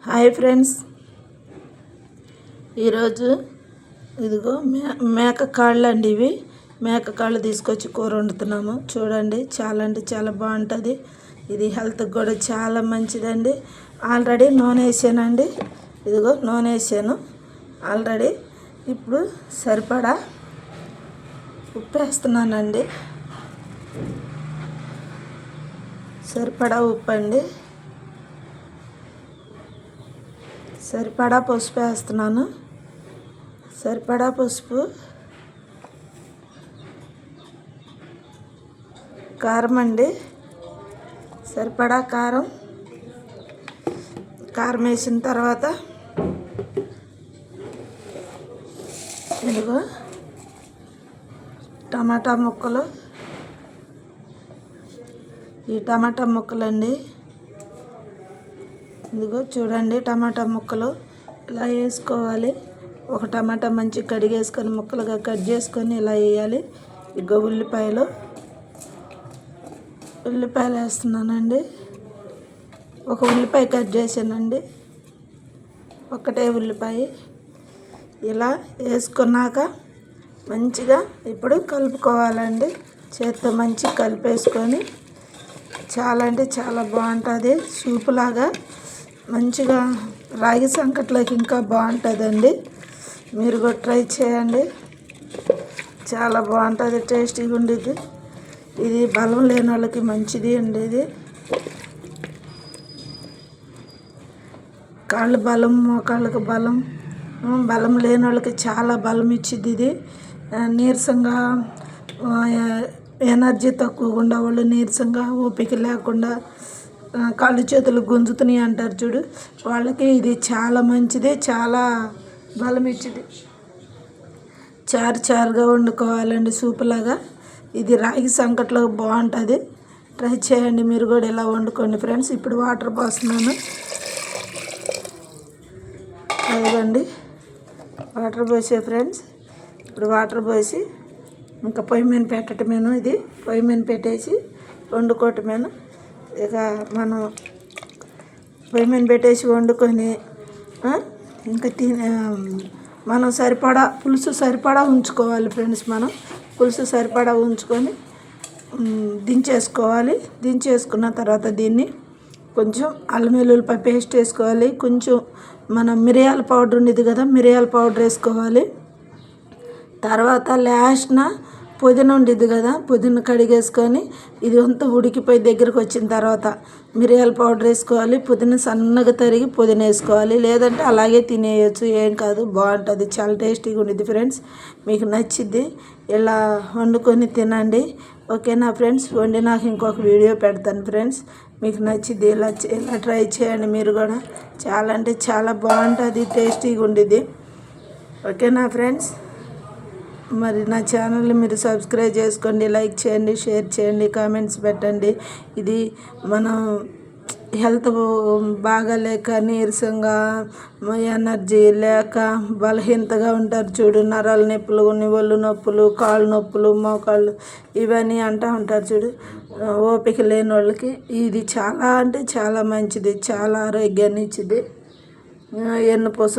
Hi friends, ఈరోజు ఇదిగో మేక కాళ్ళు అండి. ఇవి మేక కాళ్ళు తీసుకొచ్చి కూర వండుతున్నాము. చూడండి, చాలా అంటే చాలా బాగుంటుంది. ఇది హెల్త్కి కూడా చాలా మంచిదండి. ఆల్రెడీ నూనె వేసానండి. ఇదిగో నూనె వేసాను ఆల్రెడీ. ఇప్పుడు సరిపడా ఉప్పు వేస్తున్నానండి. సరిపడా ఉప్పు అండి. సరిపడా పసుపు వేస్తున్నాను. సరిపడా పసుపు, కారం అండి. సరిపడా కారం వేసిన తర్వాత ఇదిగో టమాటా ముక్కలు. ఈ టమాటా ముక్కలండి. ఇదిగో చూడండి, టమాటా ముక్కలు ఇలా వేసుకోవాలి. ఒక టమాటా మంచిగా కడిగేసుకొని ముక్కలుగా కట్ చేసుకొని ఇలా వేయాలి. ఇదిగో ఉల్లిపాయలు వేస్తున్నానండి. ఒక ఉల్లిపాయ కట్ చేసానండి, ఒకటే ఉల్లిపాయ. ఇలా వేసుకున్నాక మంచిగా ఇప్పుడు కలుపుకోవాలండి. చేత్తో మంచిగా కలిపేసుకొని చాలా అంటే చాలా బాగుంటుంది. సూపులాగా మంచిగా రాగి సంకట్లోకి ఇంకా బాగుంటుందండి. మీరు కూడా ట్రై చేయండి, చాలా బాగుంటుంది, టేస్టీగా ఉండేది. ఇది బలం లేని వాళ్ళకి మంచిది అండి. ఇది కాళ్ళు బలం, మోకాళ్ళకి బలం లేని వాళ్ళకి చాలా బలం ఇచ్చిద్ది. ఇది నీరసంగా, ఎనర్జీ తక్కువగా ఉండేవాళ్ళు, నీరసంగా ఓపిక లేకుండా కాళ్ళు చేతులు గుంజుతున్నాయి అంటారు చూడు, వాళ్ళకి ఇది చాలా మంచిది, చాలా బలం ఇచ్చింది. చారుగా వండుకోవాలండి, సూపులాగా. ఇది రాగి సంకట్లో బాగుంటుంది. ట్రై చేయండి, మీరు కూడా ఇలా వండుకోండి ఫ్రెండ్స్. ఇప్పుడు వాటర్ పోస్తున్నాను. అదిగోండి వాటర్ పోసే ఫ్రెండ్స్. ఇప్పుడు వాటర్ పోసి ఇంకా పొయ్యి మీద పెట్టటమేను. ఇది పొయ్యి మీద పెట్టేసి వండుకోవటమేను. ఇక మనం పొయ్యి మీద పెట్టేసి వండుకొని ఇంకా మనం పులుసు సరిపడా ఉంచుకోవాలి ఫ్రెండ్స్. మనం పులుసు సరిపడా ఉంచుకొని దించేసుకోవాలి. దించేసుకున్న తర్వాత దీన్ని కొంచెం అల్లం వెల్లుల్లిపాయ పేస్ట్ వేసుకోవాలి. కొంచెం మనం మిరియాల పౌడర్ ఉండేది కదా, మిరియాల పౌడర్ వేసుకోవాలి. తర్వాత లాస్ట్న పుదీనా ఉండేది కదా, పుదీనా కడిగేసుకొని ఇది అంతా ఉడికిపోయి దగ్గరకు వచ్చిన తర్వాత మిరియాల పౌడర్ వేసుకోవాలి. పుదీనా సన్నగా తరిగి పుదీనా వేసుకోవాలి. లేదంటే అలాగే తినేయచ్చు, ఏం కాదు, బాగుంటుంది, చాలా టేస్టీగా ఉండేది ఫ్రెండ్స్. మీకు నచ్చిద్ది, ఇలా వండుకొని తినండి. ఓకేనా ఫ్రెండ్స్? వండి నాకు ఇంకొక వీడియో పెడతాను ఫ్రెండ్స్. మీకు నచ్చిద్ది, ఇలా ట్రై చేయండి మీరు కూడా. చాలా అంటే చాలా బాగుంటుంది, టేస్టీగా ఉండేది. ఓకేనా ఫ్రెండ్స్? మరి నా ఛానల్ని మీరు సబ్స్క్రైబ్ చేసుకోండి, లైక్ చేయండి, షేర్ చేయండి, కామెంట్స్ పెట్టండి. ఇది మనం హెల్త్ బాగాలేక, నీరసంగా, ఎనర్జీ లేక, బలహీనతగా ఉంటారు చూడు, నరాల నొప్పులు, ఒళ్ళు నొప్పులు, కాళ్ళు నొప్పులు, మోకాళ్ళు, ఇవన్నీ అంటూ ఉంటారు చూడు, ఓపిక లేని వాళ్ళకి ఇది చాలా అంటే చాలా మంచిది, చాలా ఆరోగ్యాన్ని ఇచ్చింది. ఎన్నుపూస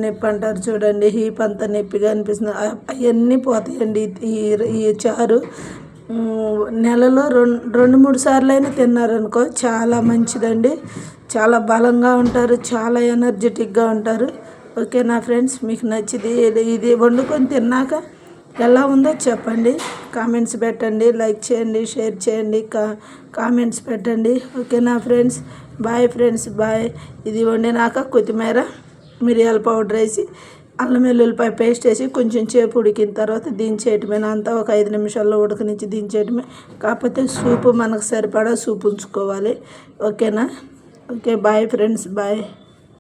నొప్పి అంటారు చూడండి, హీప్ అంతా నొప్పిగా అనిపిస్తుంది, అవన్నీ పోతాయండి. ఈ చారు నెలలో 2-3 సార్లు అయినా తిన్నారనుకో చాలా మంచిదండి. చాలా బలంగా ఉంటారు, చాలా ఎనర్జెటిక్గా ఉంటారు. ఓకేనా ఫ్రెండ్స్? మీకు నచ్చింది ఇది వండుకొని తిన్నాక ఎలా ఉందో చెప్పండి, కామెంట్స్ పెట్టండి, లైక్ చేయండి, షేర్ చేయండి, కామెంట్స్ పెట్టండి. ఓకేనా ఫ్రెండ్స్? Bye friends, bye. ఇది వండినాక కొత్తిమీర, మిరియాల పౌడర్ వేసి, అల్లం వెల్లుల్లిపాయ పేస్ట్ వేసి కొంచెం సేపు ఉడికిన తర్వాత దించేయటమే. అంతా ఒక 5 నిమిషాల్లో ఉడకనిచ్చి దించేయటమే. కాకపోతే సూపు మనకు సరిపడా సూపు ఉంచుకోవాలి. ఓకేనా? Okay, bye friends, bye.